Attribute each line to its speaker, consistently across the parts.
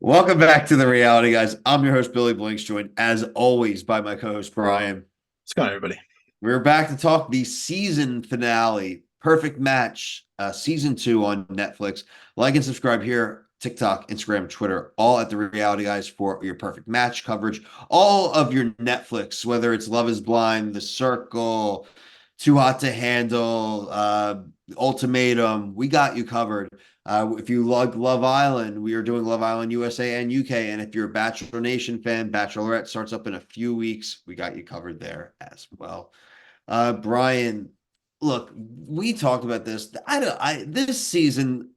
Speaker 1: Welcome back to the Reality Guys. I'm your host, Billy Blinks, joined as always by my co-host, Brian.
Speaker 2: What's going on, everybody?
Speaker 1: We're back to talk the season finale, Perfect Match, season 2 on Netflix. Like and subscribe here, TikTok, Instagram, Twitter, all at the Reality Guys for your perfect match coverage. All of your Netflix, whether it's Love is Blind, The Circle, Too Hot to Handle, Ultimatum, we got you covered. If you love Love Island, we are doing Love Island USA and UK. And if you're a Bachelor Nation fan, Bachelorette starts up in a few weeks. We got you covered there as well. Brian, look, we talked about this. This season,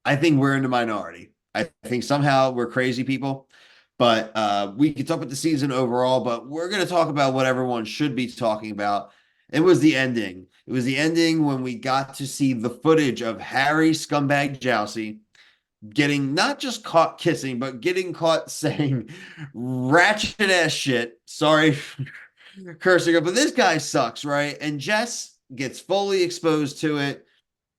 Speaker 1: I think we're in the minority. I think somehow we're crazy people, but we could talk about the season overall, but we're going to talk about what everyone should be talking about. It was the ending. It was the ending when we got to see the footage of Harry Scumbag Jousey getting not just caught kissing, but getting caught saying ratchet ass shit. Sorry, cursing her, but this guy sucks, right? And Jess gets fully exposed to it.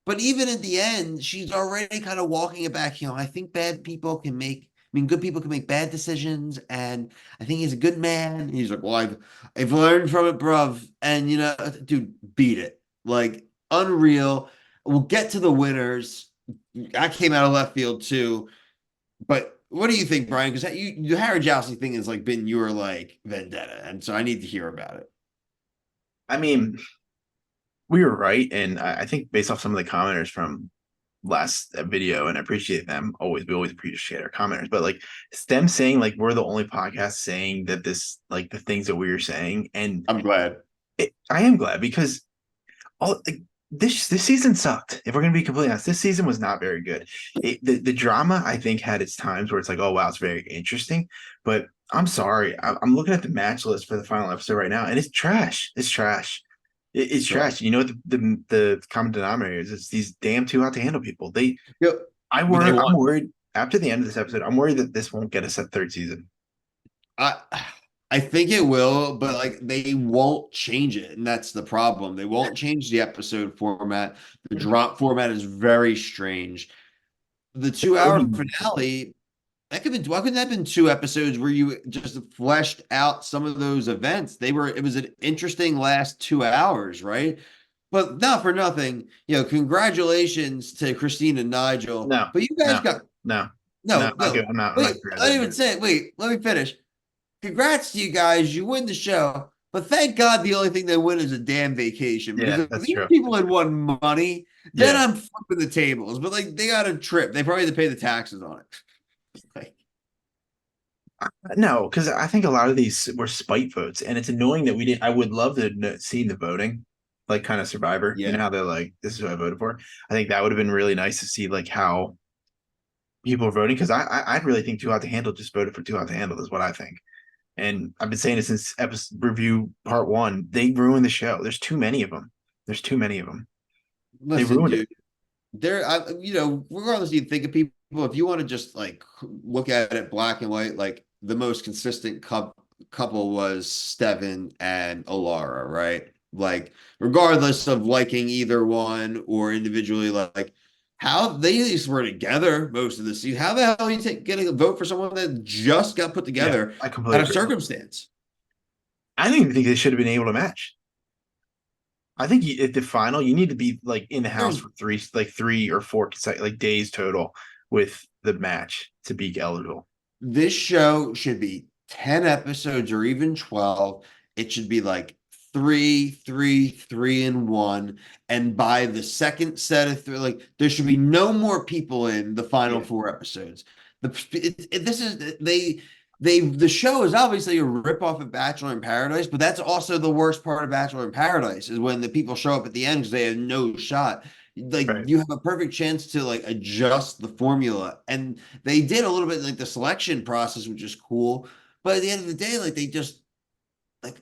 Speaker 1: But even at the end, she's already kind of walking it back. I think good people can make bad decisions, and I think he's a good man. And he's like, well, I've learned from it, bruv. And dude, beat it. Like unreal. We'll get to the winners. I came out of left field too. But what do you think, Brian? Because the Harry Jousey thing has like been your like vendetta, and so I need to hear about it.
Speaker 2: I mean, we were right, and I think based off some of the commenters from last video, and I appreciate them. We always appreciate our commenters, but like it's them saying like we're the only podcast saying that this like the things that we were saying, and
Speaker 1: I'm glad.
Speaker 2: I am glad because all like, this season sucked. If we're gonna be completely honest, this season was not very good. The drama I think had its times where it's like, oh wow, it's very interesting, but I'm sorry, I'm looking at the match list for the final episode right now, and it's trash. It's trash. It's
Speaker 1: Sure.
Speaker 2: trash. You know what the common denominator is? It's these damn too hot to handle people.
Speaker 1: Yep. But they
Speaker 2: I'm
Speaker 1: want.
Speaker 2: worried after the end of this episode. I'm worried that this won't get us a third season.
Speaker 1: I I think it will, but like they won't change it, and that's the problem. They won't change the episode format. The drop format is very strange. The
Speaker 2: The
Speaker 1: 2 hour
Speaker 2: voting,
Speaker 1: finale, that could be why couldn't that have been 2 episodes where you just fleshed out some of those events? It was an interesting last 2 hours, right? But not for nothing, congratulations to Christine and Nigel.
Speaker 2: no,
Speaker 1: But you guys
Speaker 2: no,
Speaker 1: got
Speaker 2: no, no.
Speaker 1: no,
Speaker 2: Not good.
Speaker 1: no.
Speaker 2: I'm not
Speaker 1: Wait, I didn't even
Speaker 2: congratulating.
Speaker 1: say it. Wait, let me finish. Congrats to you guys. You win the show. But thank God the only thing they win is a damn vacation. Because
Speaker 2: Yeah,
Speaker 1: if
Speaker 2: that's
Speaker 1: these
Speaker 2: true.
Speaker 1: people had won money, then
Speaker 2: Yeah.
Speaker 1: I'm flipping the tables. But like they got a trip. They probably had to pay the taxes on it. Like,
Speaker 2: No, because I think a lot of these were spite votes, and it's annoying that we didn't. I would love to see the voting, like kind of Survivor. You know
Speaker 1: yeah.
Speaker 2: how they're like, "This is who I voted for." I think that would have been really nice to see, like how people are voting. Because I really think Too Hot to Handle just voted for Too Hot to Handle is what I think, and I've been saying it since episode review part one. They ruined the show. There's too many of them. There's too many of them. They
Speaker 1: Listen,
Speaker 2: ruined it.
Speaker 1: dude. Regardless, you think of people, if you want to just like look at it black and white, like the most consistent couple was Steven and Alara, right? Like, regardless of liking either one or individually, like how they at least were together most of the season. How the hell are you getting a vote for someone that just got put
Speaker 2: Yeah,
Speaker 1: together
Speaker 2: I completely
Speaker 1: out of
Speaker 2: agree.
Speaker 1: circumstance?
Speaker 2: I don't even think they should have been able to match. I think at the final, you need to be like in the house
Speaker 1: There's
Speaker 2: for like 3 or 4 like days total with the match to be eligible.
Speaker 1: This show should be 10 episodes or even 12. It should be like three, three, three, and one. And by the second set of three, like there should be no more people in the final
Speaker 2: Yeah,
Speaker 1: 4 episodes. This is the show is obviously a ripoff of Bachelor in Paradise, but that's also the worst part of Bachelor in Paradise is when the people show up at the end because they have no shot. Like
Speaker 2: right.
Speaker 1: you have a perfect chance to like adjust the formula, and they did a little bit like the selection process, which is cool. But at the end of the day, like they just like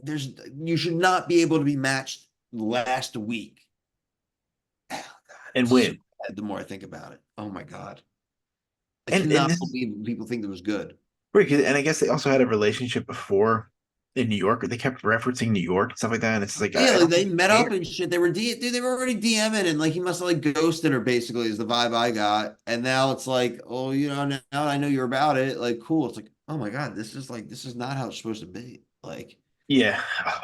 Speaker 1: there's you should not be able to be matched last week. Oh God,
Speaker 2: And
Speaker 1: it's so
Speaker 2: win.
Speaker 1: bad the more I think about it. Oh my God. I
Speaker 2: And
Speaker 1: cannot
Speaker 2: this is
Speaker 1: believe people think it was good.
Speaker 2: great. And I guess they also had a relationship before. in New York. They kept referencing New York and stuff like that. And it's like
Speaker 1: Yeah,
Speaker 2: I
Speaker 1: like
Speaker 2: don't
Speaker 1: they
Speaker 2: think
Speaker 1: met
Speaker 2: they
Speaker 1: up
Speaker 2: care.
Speaker 1: and shit. They were dude, they were already DMing and like he must have like ghosted her basically is the vibe I got. And now it's like, oh, now I know you're about it. Like, cool. It's like, oh my God, this is not how it's supposed to be. Like
Speaker 2: Yeah,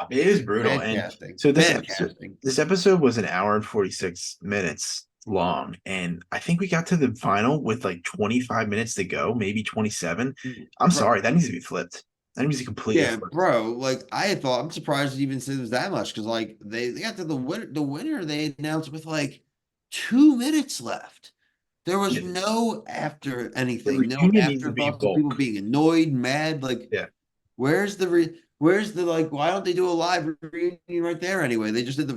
Speaker 2: it is brutal.
Speaker 1: bad
Speaker 2: And
Speaker 1: casting.
Speaker 2: so
Speaker 1: Bad casting.
Speaker 2: this episode was an hour and 46 minutes long, and I think we got to the final with like 25 minutes to go, maybe 27. I'm
Speaker 1: Bro,
Speaker 2: sorry, that needs to be flipped. That needs to be completely
Speaker 1: yeah,
Speaker 2: flipped.
Speaker 1: bro. Like I had thought, I'm surprised it even said it was that much because like they got to the winner they announced with like 2 minutes left. There was
Speaker 2: Yeah,
Speaker 1: no after
Speaker 2: the
Speaker 1: anything, no
Speaker 2: reunion needs to be
Speaker 1: afterthoughts of people
Speaker 2: bulk.
Speaker 1: being annoyed, mad. Like,
Speaker 2: Yeah,
Speaker 1: where's the like? Why don't they do a live reunion right there anyway? They just did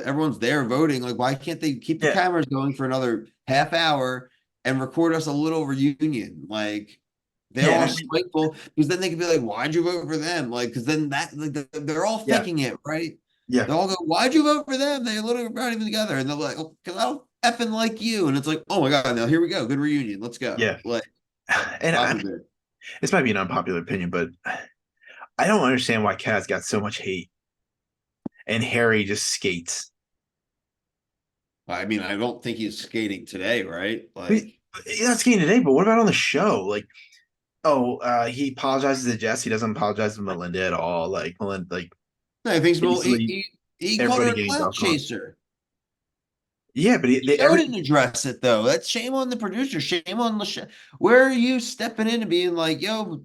Speaker 1: everyone's there voting. Like, why can't they keep the
Speaker 2: yeah,
Speaker 1: cameras going for another half hour and record us a little reunion? Like, they're
Speaker 2: yeah,
Speaker 1: all
Speaker 2: and I mean,
Speaker 1: spiteful because then they could be like, "Why'd you vote for them?" Like, because then that like they're all
Speaker 2: yeah,
Speaker 1: thinking it, right?
Speaker 2: yeah,
Speaker 1: They all go, "Why'd you vote for them?" They literally aren't even together, and they're like, "Oh, because I don't effing like you." And it's like, "Oh my God, now here we go, good reunion, let's go."
Speaker 2: yeah.
Speaker 1: Like,
Speaker 2: And
Speaker 1: God
Speaker 2: I mean,
Speaker 1: forbid.
Speaker 2: this might be an unpopular opinion, but I don't understand why Kaz got so much hate and Harry just skates.
Speaker 1: I mean, I don't think he's skating today, right? Like,
Speaker 2: He's not skating today, but what about on the show? Like, oh, he apologizes to Jess. He doesn't apologize to Melinda at all. Like Melinda, like
Speaker 1: I think well,
Speaker 2: basically
Speaker 1: he called her
Speaker 2: everybody
Speaker 1: a
Speaker 2: getting
Speaker 1: clout
Speaker 2: dunked on.
Speaker 1: chaser.
Speaker 2: Yeah, but
Speaker 1: The show didn't address it though. That's shame on the producer. Shame on the show. Where are you stepping in and being like, "Yo,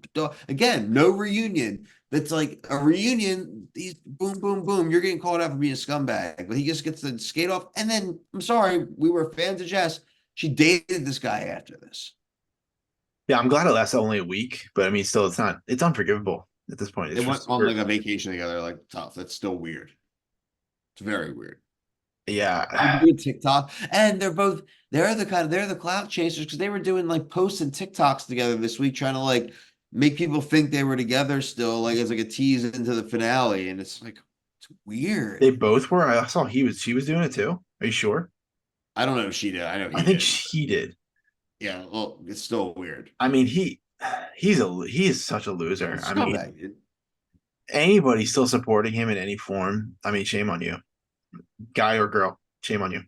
Speaker 1: again, no reunion." That's like a reunion. These boom, boom, boom. You're getting called out for being a scumbag, but he just gets to skate off. And then I'm sorry, we were fans of Jess. She dated this guy after this.
Speaker 2: yeah, I'm glad it lasted only a week, but I mean, still, it's unforgivable at this point.
Speaker 1: They
Speaker 2: It's
Speaker 1: went
Speaker 2: just
Speaker 1: on like a vacation together, like tough. That's still weird. It's very weird. They
Speaker 2: yeah,
Speaker 1: do a TikTok, and they're the clout chasers because they were doing like posts and TikToks together this week, trying to like make people think they were together still, like as like a tease into the finale, and it's like it's
Speaker 2: they
Speaker 1: weird.
Speaker 2: both were. I saw she was doing it too. Are you sure?
Speaker 1: I don't know if she did. I know
Speaker 2: I
Speaker 1: he
Speaker 2: think
Speaker 1: did.
Speaker 2: he did.
Speaker 1: Yeah, well, it's still weird.
Speaker 2: I mean, he is such a loser.
Speaker 1: It's
Speaker 2: I mean,
Speaker 1: scumbag, dude.
Speaker 2: anybody still supporting him in any form, I mean, shame on you, guy or girl. Shame on you.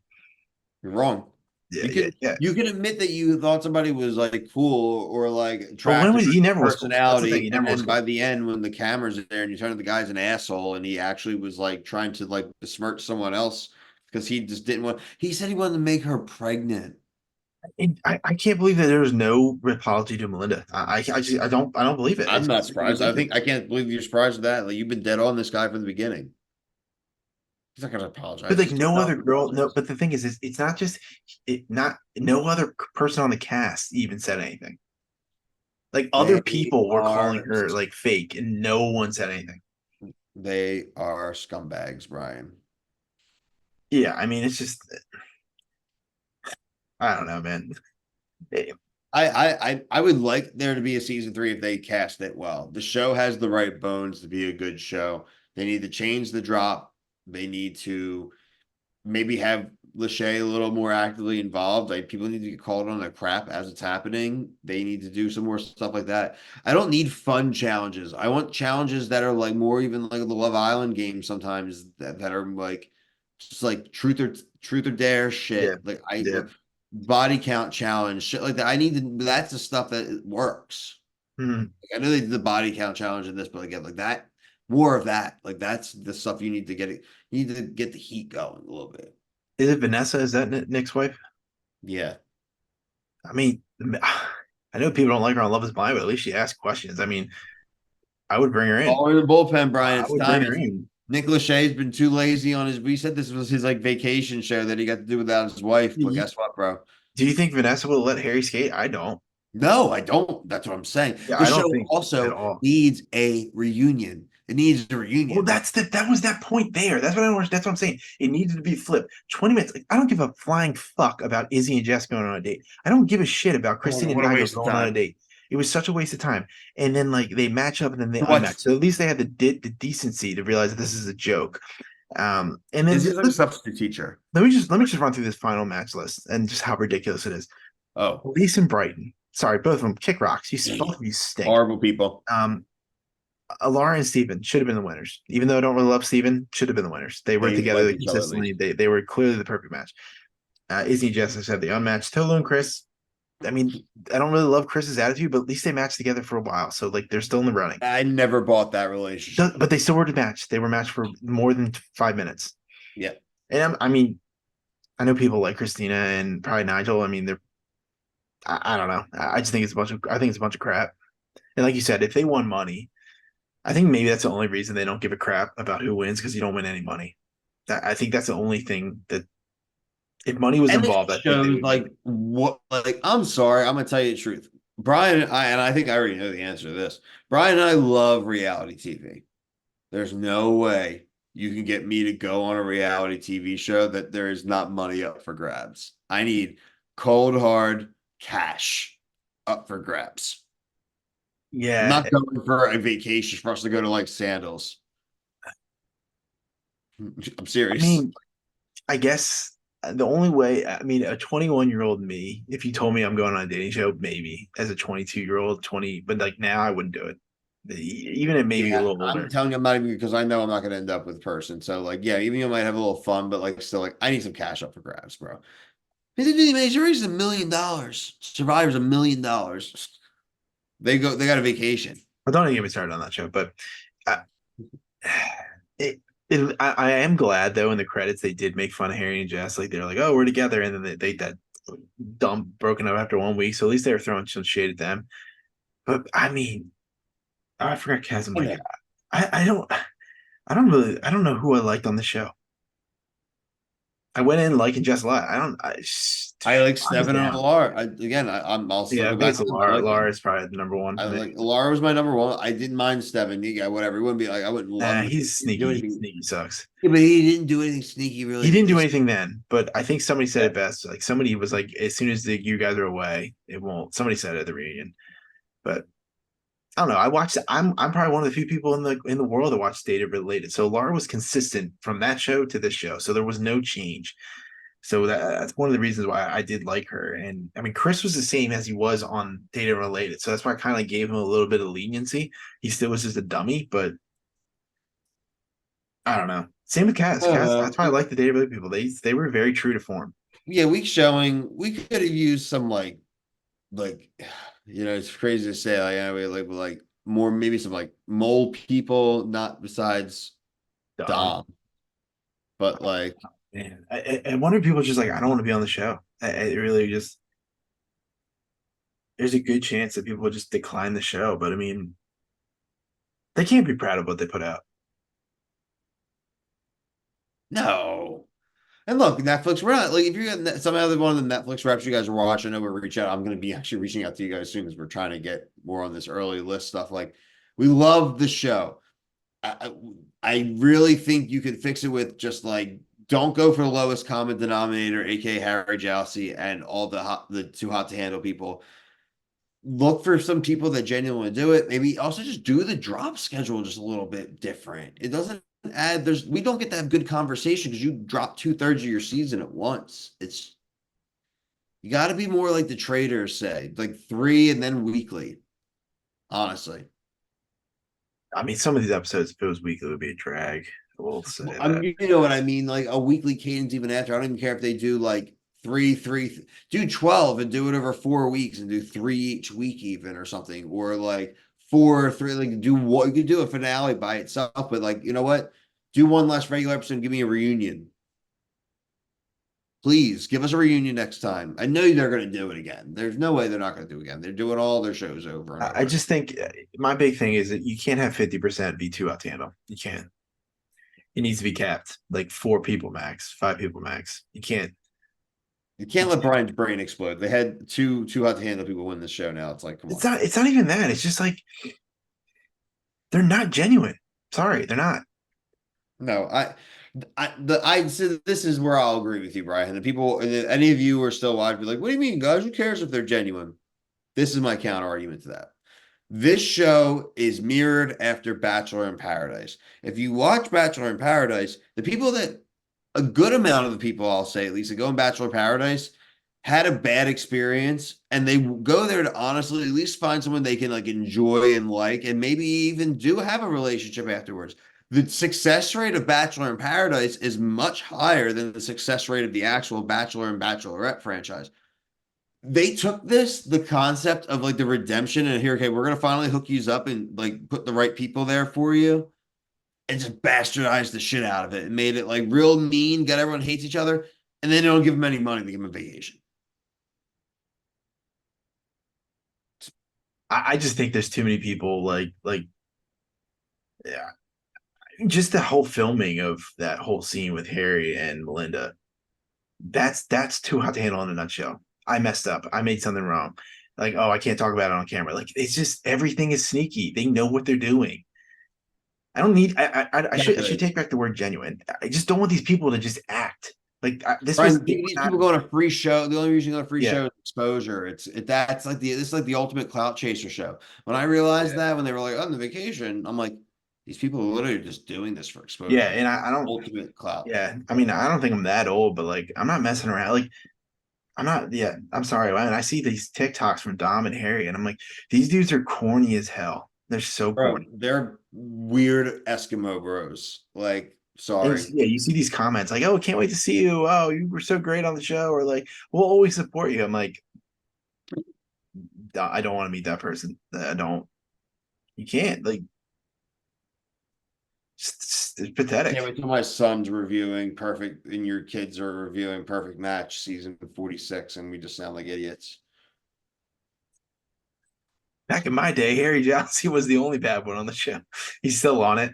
Speaker 1: You're wrong.
Speaker 2: Yeah,
Speaker 1: You
Speaker 2: yeah,
Speaker 1: can
Speaker 2: yeah.
Speaker 1: you can admit that you thought somebody was like cool or like
Speaker 2: But when
Speaker 1: attractive
Speaker 2: was
Speaker 1: or
Speaker 2: he never was cool? That's the thing.
Speaker 1: personality,
Speaker 2: He
Speaker 1: and
Speaker 2: never was
Speaker 1: then by
Speaker 2: cool.
Speaker 1: the end, when the camera's there and you turn to the guy's an asshole, and he actually was like trying to like besmirch someone else because he just didn't want. He said he wanted to make her pregnant.
Speaker 2: And I can't believe that there was no apology to Melinda. I don't believe it.
Speaker 1: I'm not
Speaker 2: It's
Speaker 1: surprised. I
Speaker 2: ridiculous.
Speaker 1: can't believe you're surprised at that. Like you've been dead on this guy from the beginning. He's not gonna
Speaker 2: But
Speaker 1: apologize.
Speaker 2: like
Speaker 1: He's too
Speaker 2: no
Speaker 1: tough
Speaker 2: other
Speaker 1: to
Speaker 2: girl, no.
Speaker 1: apologize.
Speaker 2: But the thing is it's not just not no other person on the cast even said anything. Like other
Speaker 1: They
Speaker 2: people were calling
Speaker 1: are
Speaker 2: her like fake, and no one said anything.
Speaker 1: they are scumbags, Brian.
Speaker 2: Yeah, I mean, it's just I don't know, man. Eh,
Speaker 1: I would like there to be a season three if they cast it well. The show has the right bones to be a good show. They need to change the drop. They need to maybe have Lachey a little more actively involved. Like people need to get called on their crap as it's happening. They need to do some more stuff like that. I don't need fun challenges. I want challenges that are like more even like the Love Island game sometimes that are like just like truth or dare
Speaker 2: yeah,
Speaker 1: shit. Like I
Speaker 2: yeah.
Speaker 1: body count challenge, shit like that. I need to that's the stuff that works.
Speaker 2: Mhm.
Speaker 1: Like, I know they did the body count challenge in this, but again, like that, more of that. Like that's the stuff you need to get it. You need to get the heat going a little bit.
Speaker 2: Is it Vanessa? Is that Nick's wife?
Speaker 1: Yeah.
Speaker 2: I mean, I know people don't like her on Love Is Blind, but at least she asked questions. I mean, I would bring her in.
Speaker 1: All in the bullpen, Brian.
Speaker 2: I
Speaker 1: It's
Speaker 2: would bring
Speaker 1: time.
Speaker 2: her in.
Speaker 1: Nick Lachey's been too lazy on his. We said this was his like vacation show that he got to do without his wife. But
Speaker 2: Do
Speaker 1: guess what, bro?
Speaker 2: you think Vanessa will let Harry skate? I don't.
Speaker 1: No, I don't. That's what I'm saying.
Speaker 2: Yeah,
Speaker 1: The
Speaker 2: I don't
Speaker 1: show
Speaker 2: think at
Speaker 1: also
Speaker 2: all.
Speaker 1: needs a reunion. It needs a
Speaker 2: Well,
Speaker 1: reunion.
Speaker 2: that was that point there. That's what I don't understand. That's what I'm saying. It needed to be flipped. 20 minutes. Like, I don't give a flying fuck about Izzy and Jess going on a date. I don't give a shit about
Speaker 1: Oh,
Speaker 2: Christine and
Speaker 1: what a
Speaker 2: Nigel
Speaker 1: waste of
Speaker 2: going on a
Speaker 1: time.
Speaker 2: date. It was such a waste of time. And then like they match up and then they
Speaker 1: What?
Speaker 2: unmatch. So at least they had the decency to realize that this is a joke. And then
Speaker 1: Is he like a substitute teacher?
Speaker 2: let me just run through this final match list and just how ridiculous it is.
Speaker 1: Oh,
Speaker 2: Elise and Brighton. Sorry, both of them kick rocks. Both of you stink.
Speaker 1: horrible people.
Speaker 2: Um, Laura and Steven should have been the winners. Even though I don't really love Steven, should have been the winners. They were
Speaker 1: They
Speaker 2: together
Speaker 1: like
Speaker 2: like,
Speaker 1: each other at
Speaker 2: consistently.
Speaker 1: least.
Speaker 2: They were clearly the perfect match. Izzy and Jess, I said the unmatched. Tolu and Chris. I mean, I don't really love Chris's attitude, but at least they matched together for a while. So like they're still in the running.
Speaker 1: I never bought that relationship.
Speaker 2: But they still were matched. They were matched for more than 5 minutes.
Speaker 1: Yeah.
Speaker 2: And I mean, I know people like Christina and probably Nigel. I mean, I don't know. I just think it's a bunch of I think it's a bunch of crap. And like you said, if they won money, I think maybe that's the only reason they don't give a crap about who wins because you don't win any money. I think that's the only thing that if money was
Speaker 1: And it
Speaker 2: involved, I think they
Speaker 1: shows
Speaker 2: would
Speaker 1: like
Speaker 2: win.
Speaker 1: what like I'm sorry, I'm gonna tell you the truth. Brian and I think I already know the answer to this. Brian and I love reality TV. There's no way you can get me to go on a reality TV show that there is not money up for grabs. I need cold hard cash up for grabs. I'm
Speaker 2: Yeah,
Speaker 1: not going for a vacation for us to go to like sandals. I'm
Speaker 2: I
Speaker 1: serious.
Speaker 2: mean, I guess the only way, I mean, a 21-year-old me, if you told me I'm going on a dating show, maybe as a 22-year-old, 20, but like now I wouldn't do it. Even at maybe a
Speaker 1: Yeah,
Speaker 2: little
Speaker 1: I'm
Speaker 2: older.
Speaker 1: telling you, I'm not even because I know I'm not going to end up with a person. So, like, yeah, even you might have a little fun, but like, still, like, I need some cash up for grabs, bro. They raised $1 million. Survivor's $1 million. They got a vacation.
Speaker 2: But don't even get me started on that show. But I, I am glad though in the credits they did make fun of Harry and Jess. Like they're like, oh, we're together, and then they that dumb broken up after 1 week. So at least they were throwing some shade at them. But I mean, oh, I forgot Kaz. I'm
Speaker 1: I
Speaker 2: like,
Speaker 1: know.
Speaker 2: I don't know who I liked on the show. I went in liking Jess a lot. I don't.
Speaker 1: I like
Speaker 2: Hands
Speaker 1: Steven and
Speaker 2: down.
Speaker 1: Laura. I'll still
Speaker 2: Yeah,
Speaker 1: go
Speaker 2: I think
Speaker 1: back
Speaker 2: it's
Speaker 1: to them. I
Speaker 2: Laura.
Speaker 1: like
Speaker 2: Laura
Speaker 1: them.
Speaker 2: is probably the number one
Speaker 1: I
Speaker 2: for me.
Speaker 1: like Laura was my number one. I didn't mind Steven. Yeah, whatever. It wouldn't be like I wouldn't love him if
Speaker 2: He's
Speaker 1: he didn't do
Speaker 2: sneaky.
Speaker 1: anything.
Speaker 2: Sneaky sucks.
Speaker 1: Yeah, but he didn't do anything sneaky
Speaker 2: He
Speaker 1: really
Speaker 2: didn't do
Speaker 1: this.
Speaker 2: anything then, but I think somebody said
Speaker 1: Yeah.
Speaker 2: it best. Like somebody was like, as soon as you guys are away, it won't. Somebody said it at the reunion, but I don't know. I watched. I'm probably one of the few people in the world that watched Data Related. So Laura was consistent from that show to this show, so there was no change. So that's one of the reasons why I did like her. And I mean, Chris was the same as he was on Data Related, so that's why I kind of gave him a little bit of leniency. He still was just a dummy, but I don't know. Same with Cass.
Speaker 1: I don't
Speaker 2: Cass.
Speaker 1: know.
Speaker 2: That's why I like the Data Related people. They were very true to form.
Speaker 1: Yeah, week showing. We could have used some like it's crazy to say like like more maybe some like mole people, not besides
Speaker 2: Dumb.
Speaker 1: Dom, but like
Speaker 2: Man, I wonder if people are just like, I don't want to be on the show. I really just, there's a good chance that people will just decline the show. But I mean, they can't be proud of what they put out.
Speaker 1: no. And look, Netflix, we're not like if you're getting some other one of the Netflix reps you guys are watching over reach out. I'm gonna be actually reaching out to you guys soon as we're trying to get more on this early list stuff. Like we love the show. I really think you could fix it with just like don't go for the lowest common denominator, aka Harry Jowsey and all the too hot to handle people. Look for some people that genuinely do it. Maybe also just do the drop schedule just a little bit different. It doesn't add we don't get to have good conversation because you drop 2/3 of your season at once. It's you got to be more like the traders say, like 3 and then weekly. Honestly.
Speaker 2: I mean, some of these episodes, if it was weekly, it would be a drag. I will say
Speaker 1: I
Speaker 2: that.
Speaker 1: mean, you know what I mean? Like a weekly cadence even after. I don't even care if they do like do 12 and do it over 4 weeks and do 3 each week even or something. Or like 4, 3, like do what you could do a finale by itself, but like, you know what? Do one less regular episode and give me a reunion. Please give us a reunion next time. I know they're going to do it again. There's no way they're not going to do it again. They're doing all their shows over and
Speaker 2: I
Speaker 1: over.
Speaker 2: just think my big thing is that you can't have 50% be too out to handle. You can't. It needs to be capped like 4 people max, 5 people max. You can't.
Speaker 1: You
Speaker 2: You
Speaker 1: can't let
Speaker 2: can't.
Speaker 1: Brian's brain explode. They had two hot to handle people win this show now. It's like, come
Speaker 2: It's
Speaker 1: on.
Speaker 2: not. It's not even that. It's just like they're not genuine. Sorry, they're not.
Speaker 1: No, I said this is where I'll agree with you, Brian. The people, and if any of you are still watching, be like, what do you mean, guys? Who cares if they're genuine? This is my counter argument to that. This show is mirrored after Bachelor in Paradise. If you watch Bachelor in Paradise, the people that a good amount of the people I'll say, at least that go in Bachelor in Paradise, had a bad experience and they go there to honestly at least find someone they can like enjoy and like, and maybe even do have a relationship afterwards. The success rate of Bachelor in Paradise is much higher than the success rate of the actual Bachelor and Bachelorette franchise. They took this, the concept of like the redemption, and here, okay, we're gonna finally hook you up and like put the right people there for you, and just bastardized the shit out of it and made it like real mean, got everyone hates each other, and then they don't give them any money to give them a vacation.
Speaker 2: I just think there's too many people yeah, just the whole filming of that whole scene with Harry and Melinda. That's too hot to handle in a nutshell. I messed up. I made something wrong. Like, oh, I can't talk about it on camera. Like, it's just everything is sneaky. They know what they're doing. I don't need. I should take back the word genuine. I just don't want these people to just act like this was.
Speaker 1: Brian,
Speaker 2: They were
Speaker 1: these
Speaker 2: not.
Speaker 1: people go on a free show. The only reason you go on a free
Speaker 2: Yeah,
Speaker 1: show is exposure. That's like this is like the ultimate clout chaser show. When I realized
Speaker 2: yeah,
Speaker 1: that when they were like on the vacation, I'm like, these people are literally just doing this for
Speaker 2: yeah.
Speaker 1: exposure.
Speaker 2: And I don't.
Speaker 1: Ultimate clout.
Speaker 2: Yeah, I mean, I don't think I'm that old, but like, I'm not messing around. Like, I'm not. Yeah, I'm sorry. Man, I see these TikToks from Dom and Harry, and I'm like, these dudes are corny as hell. They're so
Speaker 1: Bro,
Speaker 2: corny.
Speaker 1: they're weird Eskimo bros. Like,
Speaker 2: And
Speaker 1: sorry.
Speaker 2: yeah, you see these comments like, "Oh, can't wait to see you. Oh, you were so great on the show," or like, "We'll always support you." I'm like, I don't want to meet that person. I don't. You can't. Like, it's
Speaker 1: Can't
Speaker 2: pathetic.
Speaker 1: wait till my son's reviewing Perfect and your kids are reviewing Perfect Match season 46 and we just sound like idiots.
Speaker 2: Back in my day, Harry Johnson was the only bad one on the show. He's still on it.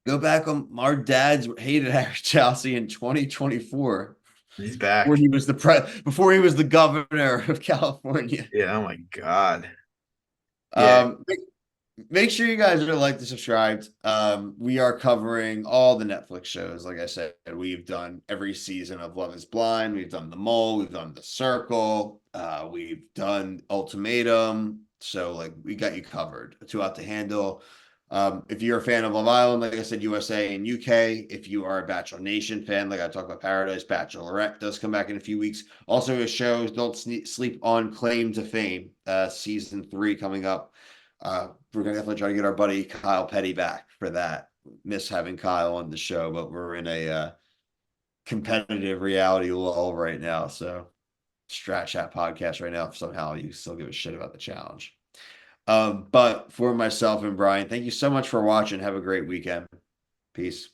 Speaker 1: Go back on our dads hated Harry Chelsea in 2024
Speaker 2: He's
Speaker 1: when
Speaker 2: back.
Speaker 1: he was before he was the governor of California.
Speaker 2: Yeah. Oh my God. Yeah.
Speaker 1: Make, make sure you guys are like to subscribe. We are covering all the Netflix shows. Like I said, we've done every season of Love is Blind. We've done The Mole. We've done The Circle. We've done Ultimatum. So like we got you covered. Too Out to Handle. If you're a fan of Love Island, like I said, USA and UK. If you are a Bachelor Nation fan, like I talked about Paradise, Bachelorette does come back in a few weeks. Also, his shows Don't Sleep on Claim to Fame, season 3 coming up. We're gonna definitely try to get our buddy Kyle Petty back for that. Miss having Kyle on the show, but we're in a competitive reality lull right now. So Strat Chat podcast right now. If somehow you still give a shit about the challenge. But for myself and Brian, thank you so much for watching. Have a great weekend. Peace.